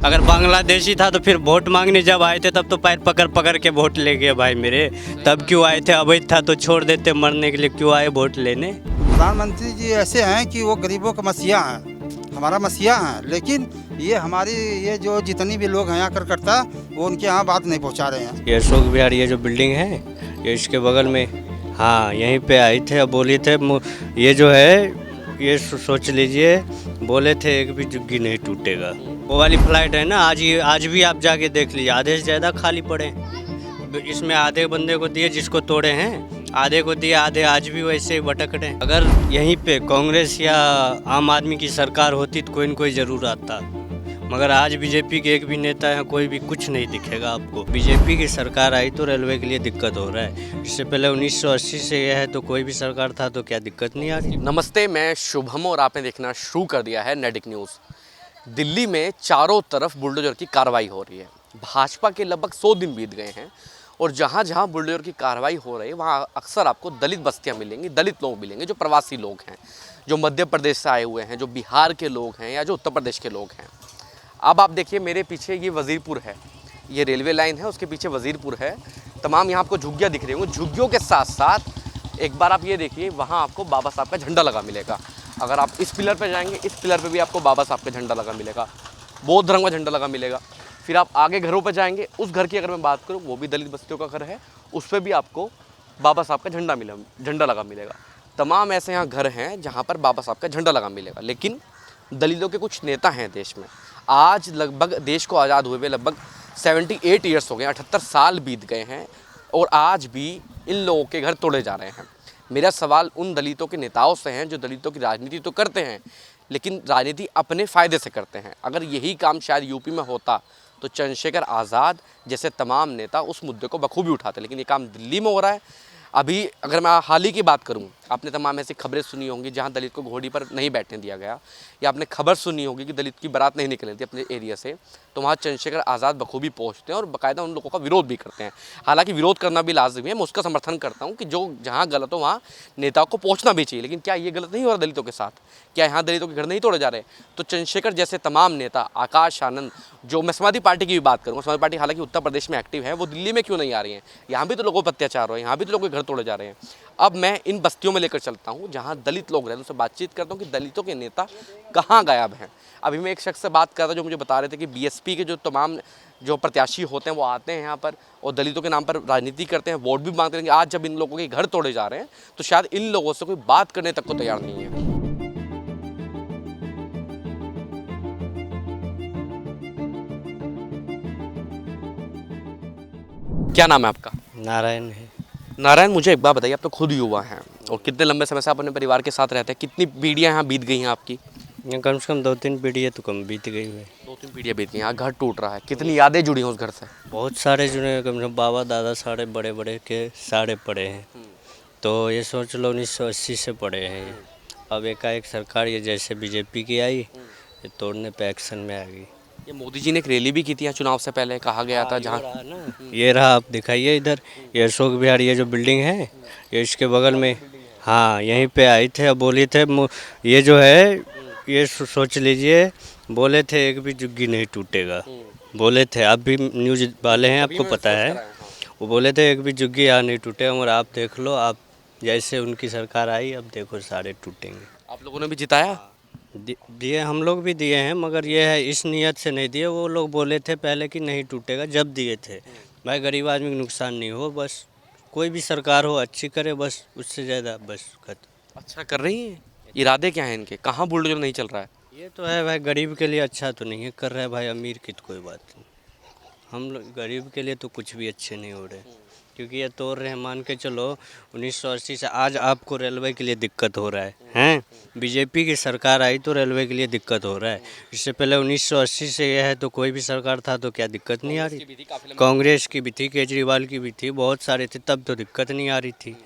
अगर बांग्लादेशी था तो फिर वोट मांगने जब आए थे तब तो पैर पकड़ पकड़ के वोट ले गए भाई मेरे। तब क्यों आए थे? अवैध था तो छोड़ देते मरने के लिए, क्यों आए वोट लेने? प्रधानमंत्री जी ऐसे हैं कि वो गरीबों का मसीहा हैं, हमारा मसीहा हैं, लेकिन ये जो जितनी भी लोग हैं यहाँ करकर्ता, वो उनके यहाँ बात नहीं पहुँचा रहे हैं। ये अशोक विहार, ये जो बिल्डिंग है ये इसके बगल में, हाँ यहीं पे आई थे। अब बोली थे ये जो है ये सोच लीजिए, बोले थे एक भी झुग्गी नहीं टूटेगा। वो वाली फ्लाइट है ना, आज भी आप जाके देख लीजिए, आधे से ज़्यादा खाली पड़े हैं। इसमें आधे बंदे को दिए जिसको तोड़े हैं, आधे को दिए, आधे आज भी वैसे ही भटक रहे हैं। अगर यहीं पे कांग्रेस या आम आदमी की सरकार होती तो कोई न कोई ज़रूर आता, मगर आज बीजेपी के एक भी नेता है, कोई भी कुछ नहीं दिखेगा आपको। बीजेपी की सरकार आई तो रेलवे के लिए दिक्कत हो रहा है। इससे पहले 1980 से यह है तो कोई भी सरकार था तो क्या दिक्कत नहीं आ रही। नमस्ते, मैं शुभम और आपने देखना शुरू कर दिया है नेटिक न्यूज़। दिल्ली में चारों तरफ बुलडोजर की कार्रवाई हो रही है। भाजपा के लगभग 100 दिन बीत गए हैं और जहाँ जहाँ बुलडोजर की कार्रवाई हो रही है वहाँ अक्सर आपको दलित बस्तियाँ मिलेंगी, दलित लोग मिलेंगे, जो प्रवासी लोग हैं, जो मध्य प्रदेश से आए हुए हैं, जो बिहार के लोग हैं या जो उत्तर प्रदेश के लोग हैं। अब आप देखिए मेरे पीछे ये वज़ीरपुर है, ये रेलवे लाइन है, उसके पीछे वज़ीरपुर है। तमाम यहाँ आपको झुग्गियाँ दिख रही होंगी। झुग्गियों के साथ साथ एक बार आप ये देखिए, वहाँ आपको बाबा साहब का झंडा लगा मिलेगा। अगर आप इस पिलर पे जाएंगे, इस पिलर पे भी आपको बाबा साहब का झंडा लगा मिलेगा, बौद्ध धर्म का झंडा लगा मिलेगा। फिर आप आगे घरों पर जाएंगे, उस घर की अगर मैं बात करूँ, वो भी दलित बस्तियों का घर है, उस पर भी आपको बाबा साहब का झंडा लगा मिलेगा। तमाम ऐसे यहाँ घर हैं जहाँ पर बाबा साहब का झंडा लगा मिलेगा। लेकिन दलितों के कुछ नेता हैं देश में। आज लगभग देश को आज़ाद हुए लगभग 78 ईयर्स हो गए, 78 साल बीत गए हैं और आज भी इन लोगों के घर तोड़े जा रहे हैं। मेरा सवाल उन दलितों के नेताओं से हैं जो दलितों की राजनीति तो करते हैं, लेकिन राजनीति अपने फ़ायदे से करते हैं। अगर यही काम शायद यूपी में होता तो चंद्रशेखर आज़ाद जैसे तमाम नेता उस मुद्दे को बखूबी उठाते, लेकिन ये काम दिल्ली में हो रहा है। अभी अगर मैं हाल ही की बात करूं, आपने तमाम ऐसी खबरें सुनी होंगी जहां दलित को घोड़ी पर नहीं बैठने दिया गया, या आपने खबर सुनी होगी कि दलित की बारात नहीं निकलती अपने एरिया से, तो वहाँ चंद्रशेखर आज़ाद बखूबी पहुंचते हैं और बाकायदा उन लोगों का विरोध भी करते हैं। हालांकि विरोध करना भी लाजमी है, मैं उसका समर्थन करता हूँ कि जो जहाँ गलत हो वहाँ नेताओं को पहुँचना भी चाहिए। लेकिन क्या ये गलत नहीं हो रहा दलितों के साथ? क्या यहाँ दलितों के घर नहीं तोड़े जा रहे? तो चंद्रशेखर जैसे तमाम नेता, आकाश आनंद, जो मैं समाजवादी पार्टी की भी बात करूँगा, समाजवादी पार्टी हालांकि उत्तर प्रदेश में एक्टिव है, वो दिल्ली में क्यों नहीं आ रही हैं? यहाँ भी तो लोगों पर अत्याचार हो रहा है, यहाँ भी तो लोगों के घर तोड़े जा रहे हैं। अब मैं इन बस्तियों में लेकर चलता हूँ जहाँ दलित लोग रहते हैं, उनसे बातचीत करता हूँ कि दलितों के नेता कहाँ गायब हैं। अभी मैं एक शख्स से बात कर रहा था जो मुझे बता रहे थे कि बीएसपी के जो तमाम जो प्रत्याशी होते हैं वो आते हैं यहाँ पर और दलितों के नाम पर राजनीति करते हैं, वोट भी मांगते हैं। आज जब इन लोगों के घर तोड़े जा रहे हैं तो शायद इन लोगों से कोई बात करने तक को तैयार नहीं है। क्या नाम है आपका? नारायण है। नारायण, मुझे एक बात बताइए, आप तो खुद युवा हैं और कितने लंबे समय से आप अपने परिवार के साथ रहते हैं, कितनी पीढ़ियाँ यहाँ बीत गई हैं आपकी? यहाँ कम से कम 2-3 पीढ़ी तो कम बीत गई है। 2-3 पीढ़ियाँ बीत गई, यहाँ घर टूट रहा है, कितनी यादें जुड़ी हैं उस घर से? बहुत सारे जुड़े हैं, कम से कम बाबा दादा सारे बड़े बड़े के सारे पड़े हैं। तो ये सोच लो 1980 से पड़े हैं ये। अब एकाएक सरकार ये जैसे बीजेपी की आई, ये तोड़ने पे एक्शन में आ गई। ये मोदी जी ने एक रैली भी की थी यहाँ चुनाव से पहले, कहा गया था जहाँ ये रहा, आप दिखाइए इधर, ये अशोक विहार, ये जो बिल्डिंग है ये इसके बगल में, हाँ यहीं पे आई थे। अब बोली थे ये जो है ये सोच लीजिए, बोले थे एक भी झुग्गी नहीं टूटेगा, बोले थे। आप भी न्यूज़ वाले हैं, आपको पता है, वो बोले थे एक भी झुग्गी यहाँ नहीं टूटेगा, मगर आप देख लो, आप जैसे उनकी सरकार आई अब देखो सारे टूटेंगे। आप लोगों ने भी जिताया? दिए, हम लोग भी दिए हैं, मगर ये है इस नियत से नहीं दिए। वो लोग बोले थे पहले कि नहीं टूटेगा, जब दिए थे भाई गरीब आदमी को नुकसान नहीं हो, बस कोई भी सरकार हो अच्छी करे, बस उससे ज़्यादा बस खत्म। अच्छा कर रही हैं? इरादे क्या हैं इनके? कहाँ बुलडोजर नहीं चल रहा है? ये तो है भाई, गरीब के लिए अच्छा तो नहीं है कर रहा है भाई, अमीर की तो कोई बात नहीं। हम लोग गरीब के लिए तो कुछ भी अच्छे नहीं हो रहे, क्योंकि ये तोड़ रहे हैं। मान के चलो 1980 से आज आपको रेलवे के लिए दिक्कत हो रहा है, हैं? बीजेपी की सरकार आई तो रेलवे के लिए दिक्कत हो रहा है। इससे पहले 1980 से यह है तो कोई भी सरकार था तो क्या दिक्कत नहीं आ रही? कांग्रेस की भी थी, केजरीवाल की भी थी, बहुत सारे थे, तब तो दिक्कत नहीं आ रही थी।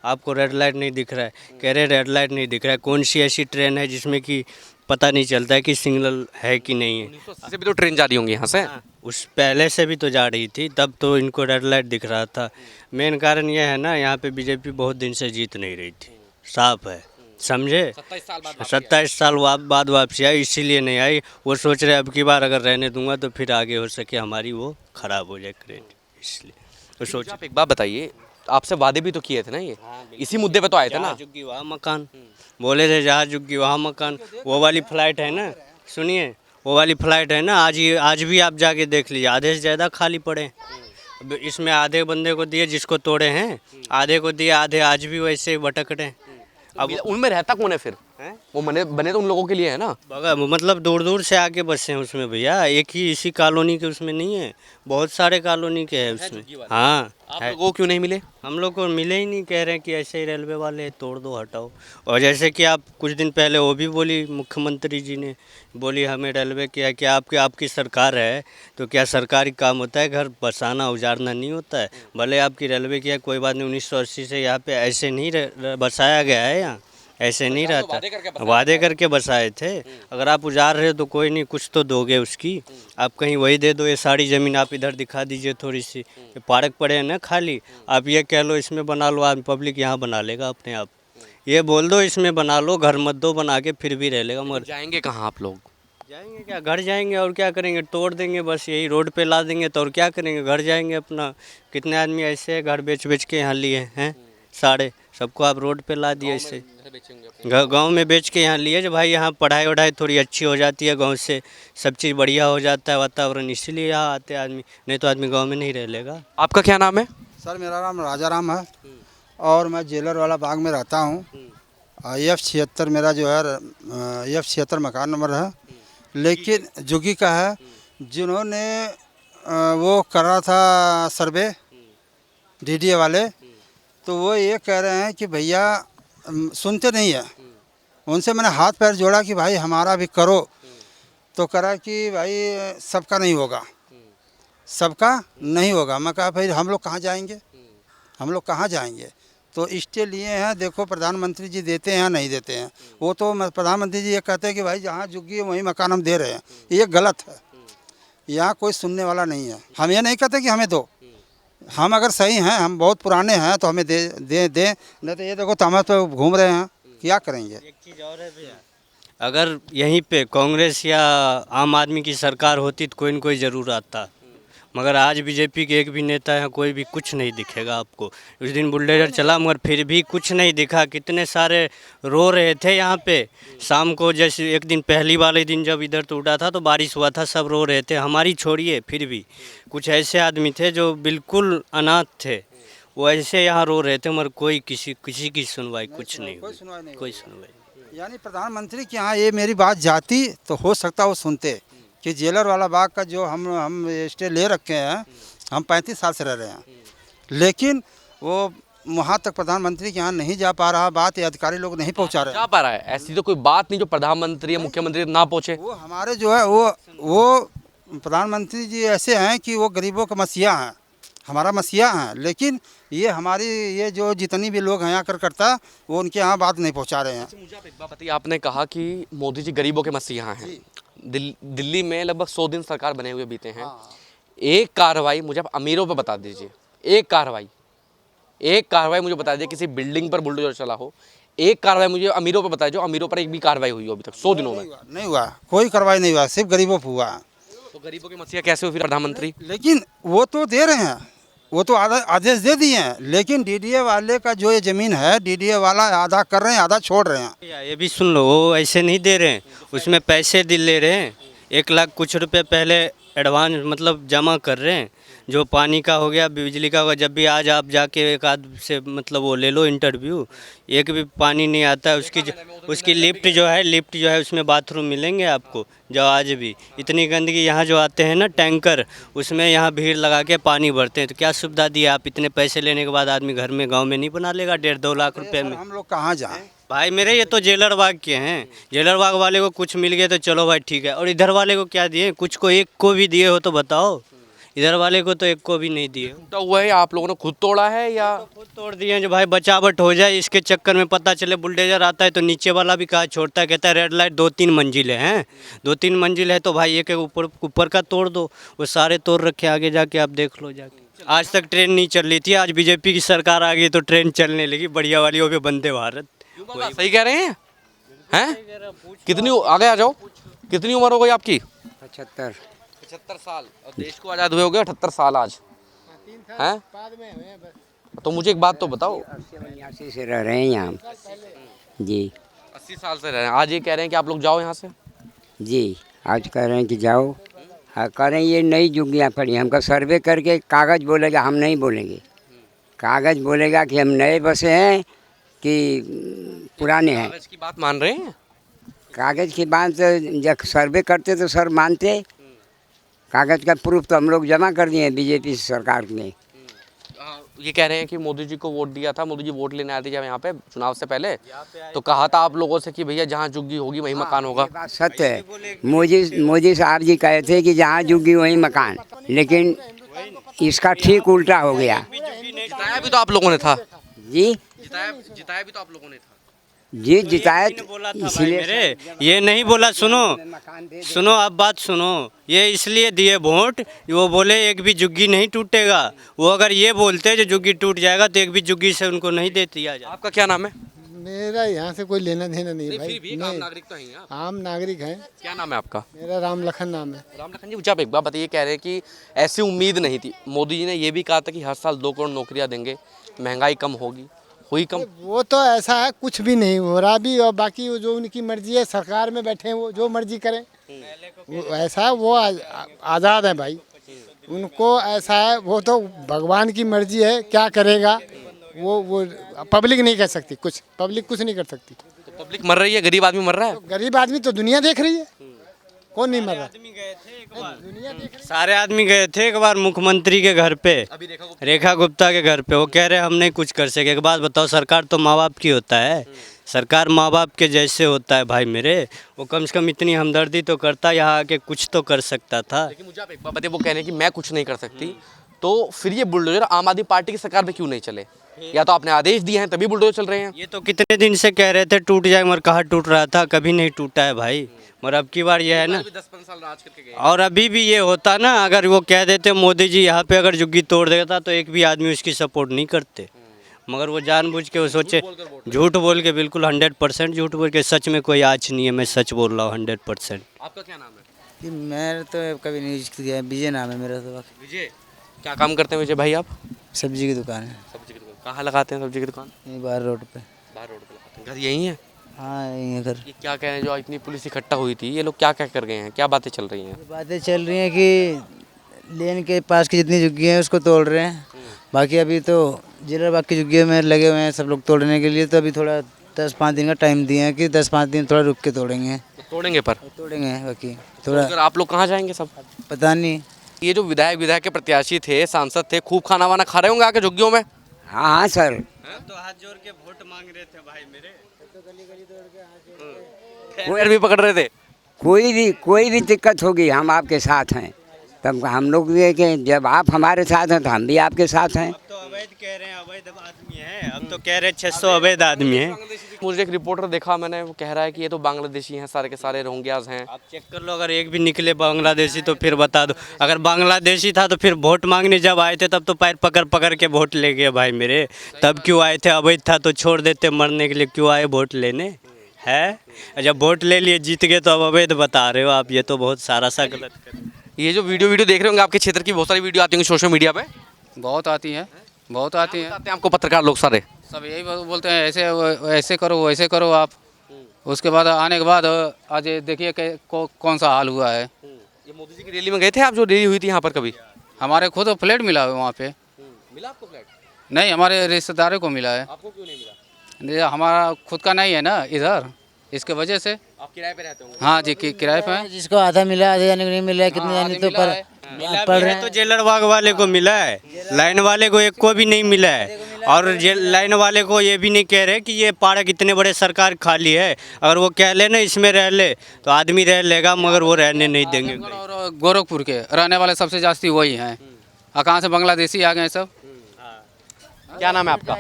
आपको रेड लाइट नहीं दिख रहा है, कह रहे रेड लाइट नहीं दिख रहा है। कौन सी ऐसी ट्रेन है जिसमें कि पता नहीं चलता है कि सिग्नल है कि नहीं है? 1980 से भी तो ट्रेन जा रही होंगी यहाँ से। उस पहले से भी तो जा रही थी, तब तो इनको रेड लाइट दिख रहा था। मेन कारण यह है ना, यहाँ पे बीजेपी बहुत दिन से जीत नहीं रही थी, साफ है। समझे। 27 साल बाद 27 साल बाद वापसी आई, इसीलिए नहीं आई। वो सोच रहे अब की बार अगर रहने दूंगा तो फिर आगे हो सके हमारी वो खराब हो जाए क्रेडिट, इसलिए तो सोच। आप एक बात बताइए, आपसे वादे भी तो किए थे ना ये, इसी मुद्दे पे तो आए थे ना। जहाँ झुग्गी वहाँ मकान, बोले थे जहाँ झुग्गी वहाँ मकान। वो वाली फ्लाइट है ना, सुनिए, वो वाली फ्लाइट है ना, आज भी आप जाके देख लीजिए, आधे से ज़्यादा खाली पड़े हैं। अब इसमें आधे बंदे को दिए जिसको तोड़े हैं, आधे को दिए, आधे आज भी वैसे ही भटक रहे हैं। अब उनमें रहता कौन है फिर? हैं? वो बने तो उन लोगों के लिए है ना। मतलब दूर दूर से आके बसे हैं उसमें भैया, एक ही इसी कॉलोनी के उसमें नहीं है, बहुत सारे कॉलोनी के हैं उसमें। हाँ आप है। लोगों को क्यों नहीं मिले? हम लोग को मिले ही नहीं, कह रहे हैं कि ऐसे ही रेलवे वाले तोड़ दो हटाओ। और जैसे कि आप कुछ दिन पहले वो भी बोली, मुख्यमंत्री जी ने बोली हमें रेलवे किया कि आपकी सरकार है तो क्या सरकारी काम होता है, घर बसाना उजाड़ना नहीं होता है। भले आपकी रेलवे किया कोई बात नहीं, 1980 से यहाँ पे ऐसे नहीं बसाया गया है, यहाँ ऐसे नहीं रहता, वादे करके बसाए थे। अगर आप उजाड़ रहे हो तो कोई नहीं, कुछ तो दोगे उसकी, आप कहीं वही दे दो। ये सारी ज़मीन आप इधर दिखा दीजिए थोड़ी सी, ये पार्क पड़े हैं ना खाली, आप ये कह लो इसमें बना लो, आप पब्लिक यहाँ बना लेगा अपने आप। ये बोल दो इसमें बना लो, घर मत दो बना के, फिर भी रह लेगा। मगर जाएंगे कहाँ आप लोग? जाएंगे क्या, घर जाएंगे और क्या करेंगे, तोड़ देंगे बस, यही रोड पे ला देंगे तो और क्या करेंगे, घर जाएंगे अपना। कितने आदमी ऐसे घर बेच बेच के यहाँ लिए हैं, सारे सबको आप रोड पे ला दिए इससे। गांव में बेच के यहाँ लिए, जो भाई यहाँ पढ़ाई वढ़ाई थोड़ी अच्छी हो जाती है, गांव से सब चीज़ बढ़िया हो जाता है वातावरण, इसीलिए यहाँ आते आदमी, नहीं तो आदमी गांव में नहीं रह लेगा। आपका क्या नाम है? सर मेरा नाम राजा राम है और मैं जेलर वाला बाग में रहता हूँ। F76 मेरा जो है F76 मकान नंबर है, लेकिन जुगी का है। जिन्होंने वो करा था सर्वे DDA वाले, तो वो ये कह रहे हैं कि भैया सुनते नहीं है। उनसे मैंने हाथ पैर जोड़ा कि भाई हमारा भी करो, तो करा कि भाई सबका नहीं होगा, सबका नहीं होगा। मैं कहा भाई हम लोग कहाँ जाएंगे, हम लोग कहाँ जाएंगे। तो इसके लिए हैं, देखो प्रधानमंत्री जी देते हैं या नहीं देते हैं, वो तो प्रधानमंत्री जी ये कहते हैं कि भाई जहाँ झुग्गी है वहीं मकान हम दे रहे हैं, ये गलत है। यहाँ कोई सुनने वाला नहीं है। हम ये नहीं कहते कि हमें दो, हम अगर सही हैं, हम बहुत पुराने हैं तो हमें दे नहीं तो ये देखो तो हम तो घूम रहे हैं, क्या करेंगे। एक चीज़ और है भैया, अगर यहीं पे कांग्रेस या आम आदमी की सरकार होती तो कोई न कोई ज़रूर आता, मगर आज बीजेपी के एक भी नेता है, कोई भी कुछ नहीं दिखेगा आपको। उस दिन बुलडोजर चला मगर फिर भी कुछ नहीं दिखा, कितने सारे रो रहे थे यहाँ पे शाम को। जैसे एक दिन पहली वाले दिन जब इधर तो उड़ा था तो बारिश हुआ था, सब रो रहे थे, हमारी छोड़िए, फिर भी कुछ ऐसे आदमी थे जो बिल्कुल अनाथ थे, वो ऐसे यहाँ रो रहे थे, मगर कोई किसी की सुनवाई कुछ नहीं हुई, कोई सुनवाई। यानी प्रधानमंत्री के यहाँ ये मेरी बात जाती तो हो सकता वो सुनते कि जेलर वाला बाग का जो हम स्टे ले रखे हैं, हम 35 साल से रह रहे हैं, लेकिन वो वहाँ तक प्रधानमंत्री के यहाँ नहीं जा पा रहा, बात ये अधिकारी लोग नहीं पहुँचा रहे। जा पा रहा है, ऐसी तो कोई बात नहीं जो प्रधानमंत्री या मुख्यमंत्री ना पहुंचे। वो हमारे जो है वो प्रधानमंत्री जी ऐसे हैं कि वो गरीबों का मसीहा हैं, हमारा मसीहा हैं, लेकिन ये हमारी ये जो जितनी भी लोग हैं आकर करता, वो उनके यहाँ बात नहीं पहुँचा रहे हैं। मुझे आप एक बात बताइए, आपने कहा कि मोदी जी गरीबों के मसीहा हैं। दिल्ली में लगभग 100 दिन सरकार बने हुए बीते हैं। एक कार्रवाई मुझे आप अमीरों पर बता दीजिए, एक कार्रवाई मुझे बता दीजिए, किसी बिल्डिंग पर बुलडोजर चला हो, एक कार्रवाई मुझे अमीरों पर बताइए जो अमीरों पर एक भी कार्रवाई हुई हो अभी तक 100 दिनों में। नहीं हुआ, कोई कार्रवाई नहीं हुआ, सिर्फ गरीबों पर हुआ। तो गरीबों के मसीहा कैसे हो फिर प्रधानमंत्री? लेकिन वो तो दे रहे हैं, वो तो आदेश दे दिए हैं, लेकिन DDA वाले का जो ये ज़मीन है, DDA वाला आधा कर रहे हैं, आधा छोड़ रहे हैं। ये भी सुन लो, वो ऐसे नहीं दे रहे हैं, उसमें पैसे ले रहे हैं, 1 लाख कुछ रुपए पहले एडवांस मतलब जमा कर रहे हैं। जो पानी का हो गया, बिजली का होगा, जब भी आज आप जाके एक आध से मतलब वो ले लो इंटरव्यू, एक भी पानी नहीं आता है। उसकी लिफ्ट जो है उसमें बाथरूम मिलेंगे आपको, जो आज भी इतनी गंदगी यहाँ जो आते हैं ना टैंकर, उसमें यहाँ भीड़ लगा के पानी भरते हैं। तो क्या सुविधा दी आप, इतने पैसे लेने के बाद आदमी घर में गाँव में नहीं बना लेगा 1.5-2 लाख रुपये में? हम लोग कहाँ जाएँ भाई मेरे, ये तो जेलर बाग के हैं, जेलर बाग वाले को कुछ मिल गया तो चलो भाई ठीक है, और इधर वाले को क्या दिए, कुछ को एक को भी दिए हो तो बताओ। इधर वाले को तो एक को भी नहीं दिए। टूटा हुआ है, आप लोगों ने खुद तोड़ा है या? तो खुद तोड़ दिए जो भाई बचावट हो जाए, इसके चक्कर में पता चले बुलडोजर आता है तो नीचे वाला भी कहा छोड़ता है, कहता है रेड लाइट 2-3 मंजिलें हैं, 2-3 मंजिल है तो भाई एक ऊपर का तोड़ दो। वो सारे तोड़ रखे, आगे जाके आप देख लो जाके। आज तक ट्रेन नहीं चल रही थी, आज बीजेपी की सरकार आ गई तो ट्रेन चलने लगी बढ़िया वाली, वो भी वंदे भारत। सही कह रहे हैं? कितनी आगे आ जाओ, कितनी उम्र हो गई आपकी? 75 साल। और देश को आज़ाद हुए हो गए 78 साल आज हैं? तो मुझे एक बात तो बताओ, 80 से रह रहे हैं यहाँ जी। 80 साल से रह रहे हैं, आज ये कह रहे हैं कि आप लोग जाओ यहाँ से? जी आज कह रहे हैं कि जाओ। हाँ कह रहे हैं ये नई जुगियाँ पड़ी, हमका सर्वे करके कागज़ बोलेगा, हम नहीं बोलेंगे। कागज़ बोलेगा कि हम नए बसे हैं कि पुराने हैं। कागज की बात मान रहे हैं? कागज़ की बात जब सर्वे करते तो सर मानते। कागज़ का प्रूफ तो हम लोग जमा कर दिए बीजेपी सरकार में। ये कह रहे हैं कि मोदी जी को वोट दिया था, मोदी जी वोट लेने आए थे जब यहाँ पे चुनाव से पहले, तो कहा था आप लोगों से कि भैया जहाँ झुग्गी होगी वहीं मकान होगा। ये बात सत्य है। मोदी साहब जी कहे थे कि जहाँ झुग्गी वहीं मकान, लेकिन इसका ठीक उल्टा हो गया। जिताया भी तो आप लोगों ने था जी जिताया भी तो आप लोगों ने था। जी जिताए इसलिए मेरे ये नहीं बोला। सुनो अब बात सुनो, ये इसलिए दिए वोट, वो बोले एक भी झुग्गी नहीं टूटेगा। वो अगर ये बोलते जो झुग्गी टूट जाएगा तो एक भी झुग्गी से उनको नहीं दे दिया जाए। आपका क्या नाम है? मेरा यहाँ से कोई लेना देना नहीं भाई। फिर भी एक आम नागरिक तो हैं आप। आम नागरिक हैं। क्या नाम है आपका? मेरा राम लखन नाम है। राम लखन जी, आप एक बार बताइए, कह रहे हैं कि ऐसी उम्मीद नहीं थी। मोदी जी ने ये भी कहा था कि हर साल 2 करोड़ नौकरियां देंगे, महंगाई कम होगी, हुई कम? वो तो ऐसा है, कुछ भी नहीं हो रहा भी, और बाकी वो जो उनकी मर्जी है, सरकार में बैठे हैं वो जो मर्जी करें, वो ऐसा है। वो आज़ाद है भाई, उनको ऐसा है। वो तो भगवान की मर्जी है, क्या करेगा वो पब्लिक नहीं कर सकती कुछ। पब्लिक कुछ नहीं कर सकती। तो पब्लिक मर रही है, गरीब आदमी मर रहा है। तो गरीब आदमी तो दुनिया देख रही है, कौन नहीं मर रहा? सारे आदमी गए थे एक बार मुख्यमंत्री के घर पे, रेखा गुप्ता के घर पे। वो कह रहे हम नहीं कुछ कर सके। एक बात बताओ, सरकार तो माँ बाप की होता है, सरकार माँ बाप के जैसे होता है भाई मेरे। वो कम से कम इतनी हमदर्दी तो करता, यहाँ आके कुछ तो कर सकता था। लेकिन मुझे आप एक बात बताइए, वो कह रहे हैं कि मैं कुछ नहीं कर सकती, तो फिर ये बुलडोजर आम आदमी पार्टी की सरकार में क्यों नहीं चले? या तो आपने आदेश दिए हैं तभी बुलडोजर चल रहे हैं। ये तो कितने दिन से कह रहे थे टूट जाए, मगर कहाँ टूट रहा था, कभी नहीं टूटा है भाई। मगर अब की बार ये है ना, 10-15 साल राज करके गए। और अभी भी ये होता ना, अगर वो कह देते मोदी जी यहाँ पे अगर झुग्गी तोड़ देता तो एक भी आदमी उसकी सपोर्ट नहीं करते। मगर वो जानबूझ के वो सोचे, झूठ बोल के, बिल्कुल 100% झूठ बोल के। सच में कोई आज नहीं है, मैं सच बोल रहा हूँ 100%। आपका क्या नाम है? कि मैं तो कभी नहीं यूज किया है। विजय नाम है मेरा। तो विजय, क्या काम करते हैं विजय भाई आप? सब्जी की दुकान है, सब्जी की दुकान। कहाँ लगाते हैं सब्जी की दुकान? यहीं बाहर रोड पे। बाहर रोड पे लगाते हैं। घर यहीं है? हाँ यहीं घर। ये क्या कह रहे हैं, जो इतनी पुलिस इकट्ठा हुई थी, ये लोग क्या क्या कर गए हैं, क्या बातें चल रही हैं? बातें चल रही हैं कि लेन के पास की जितनी झुग्गी हैं उसको तोड़ रहे हैं। बाकी अभी तो जिला बाग की झुग्गियों में लगे हुए हैं सब लोग तोड़ने के लिए। तो अभी थोड़ा 10-5 दिन का टाइम दिए हैं कि 10-5 दिन थोड़ा रुक के तोड़ेंगे। तो तोड़ेंगे पर तोड़ेंगे बाकी थोड़ा अगर आप लोग कहाँ जाएंगे सब? पता नहीं। ये जो विधायक के प्रत्याशी थे, सांसद थे, खूब खाना वाना खा रहे होंगे आके झुग्गियों में? हाँ हाँ सर। तो हाथ जोड़ के वोट मांग रहे थे भाई मेरे। पैर भी पकड़ रहे थे। कोई भी दिक्कत होगी हम आपके साथ हैं। तब हम लोग ये कि जब आप हमारे साथ हैं तो हम भी आपके साथ हैं। अब तो अवैध कह रहे हैं, अवैध आदमी है। अब तो कह रहे 600 अवैध आदमी है। मुझे एक रिपोर्टर देखा मैंने, वो कह रहा है कि ये तो बांग्लादेशी हैं, सारे के सारे रोहिंग्याज हैं। आप चेक कर लो, अगर एक भी निकले बांग्लादेशी तो फिर बता दो। अगर बांग्लादेशी था तो फिर वोट मांगने जब आए थे तब तो पैर पकड़ पकड़ के वोट ले गए भाई मेरे। तब क्यों आए थे? अवैध था तो छोड़ देते मरने के लिए, क्यों आए वोट लेने? है जब वोट ले लिए जीत गए तो अब अवैध बता रहे हो आप। ये तो बहुत सारा सा गलत कर। ये जो वीडियो देख रहे होंगे, आपके क्षेत्र की बहुत सारी वीडियो आती होंगी सोशल मीडिया पे। बहुत आती हैं, बहुत आती हैं। आते हैं आपको पत्रकार लोग सारे? सब यही बोलते हैं ऐसे करो वैसे करो आप। उसके बाद आने के बाद आज देखिए कौन सा हाल हुआ है। ये मोदी जी की रैली में गए थे आप, जो रैली हुई थी यहाँ पर कभी? हमारे खुद फ्लैट मिला है वहाँ पे। मिला आपको फ्लैट? नहीं, हमारे रिश्तेदारों को मिला है। आपको क्यों नहीं मिला? ये हमारा खुद का नहीं है ना इधर, इसके वजह से। आप किराए पे रहते होंगे? हाँ जी, किराए पे हैं। जिसको आधा मिला, आधे जाने को नहीं मिला है। कितने जाने तो पढ़ रहे हैं। तो जेलर बाग वाले को मिला है, लाइन वाले को एक को भी नहीं मिला है। और लाइन वाले को ये भी नहीं कह रहे कि ये पार्क इतने बड़े सरकार खाली है। अगर वो कह ले ना इसमें रह ले तो आदमी रह लेगा, मगर वो रहने नहीं देंगे। और गोरखपुर के रहने वाले सबसे जास्ती वही हैं। कहाँ से बांग्लादेशी आ गए सब। क्या नाम है आपका?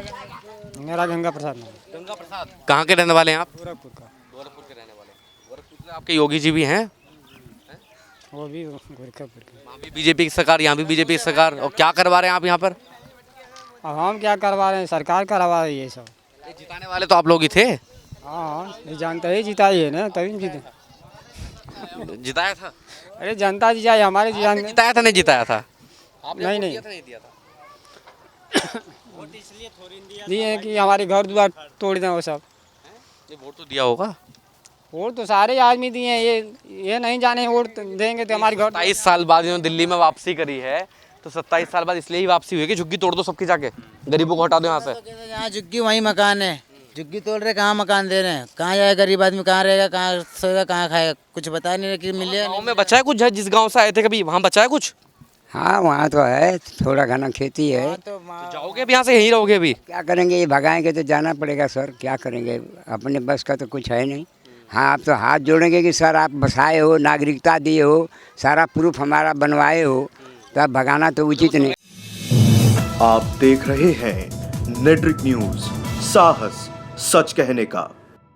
मेरा गंगा प्रसाद नाम। गंगा प्रसाद। कहाँ के रहने वाले हैं आप? गोरखपुर का। गोरखपुर के रहने वाले। गोरखपुर के आपके योगी जी भी हैं? वो भी गोरखपुर का। वहाँ भी बीजेपी की सरकार, यहाँ भी बीजेपी की सरकार। और क्या करवा रहे हैं आप यहाँ पर? अब हम क्या करवा रहे हैं, सरकार करवा रही है सब। ये जिताने वाले तो आप लोग ही थे। हाँ ये जानता है जीता ही है ना तभी जीते। जिताया था? अरे जनता जी जाए हमारे आपने जिताया था नहीं जिताया था? आपने नहीं, वोट नहीं। दिया था नहीं दिया था? दिए हैं कि हमारे घर द्वार तोड़ दें वो सब। ये वोट तो दिया होगा। वोट तो सारे आदमी दिए हैं, ये नहीं जाने वोट देंगे तो हमारे घर 27 साल बाद इन्होंने दिल्ली में वापसी करी है, तो 27 साल बाद इसलिए ही वापसी हुई है कि झुग्गी तोड़ दो सबकी जाके, गरीबों को हटा दो यहाँ से। यहाँ झुग्गी वहीं मकान है, झुग्गी तोड़ रहे कहाँ मकान दे रहे हैं, कहाँ जाएगा गरीब आदमी, कहाँ रहेगा, कहाँ सोएगा, कहाँ खाएगा, कुछ बता नहीं रहे कि मिले। गाँव में बचा है कुछ? जिस गाँव से आए थे कभी वहाँ बचा है कुछ? हाँ वहाँ तो है, थोड़ा घना खेती है। तो जाओगे अब यहाँ से, यहीं रहोगे अभी? क्या करेंगे, ये भगाएंगे तो जाना पड़ेगा सर, क्या करेंगे, अपने बस का तो कुछ है नहीं। हाँ आप तो हाथ जोड़ेंगे कि सर आप बसाए हो, नागरिकता दिए हो, सारा प्रूफ हमारा बनवाए हो, तो आप भगाना तो उचित नहीं। आप देख रहे हैं नेट्रिक न्यूज, साहस सच कहने का।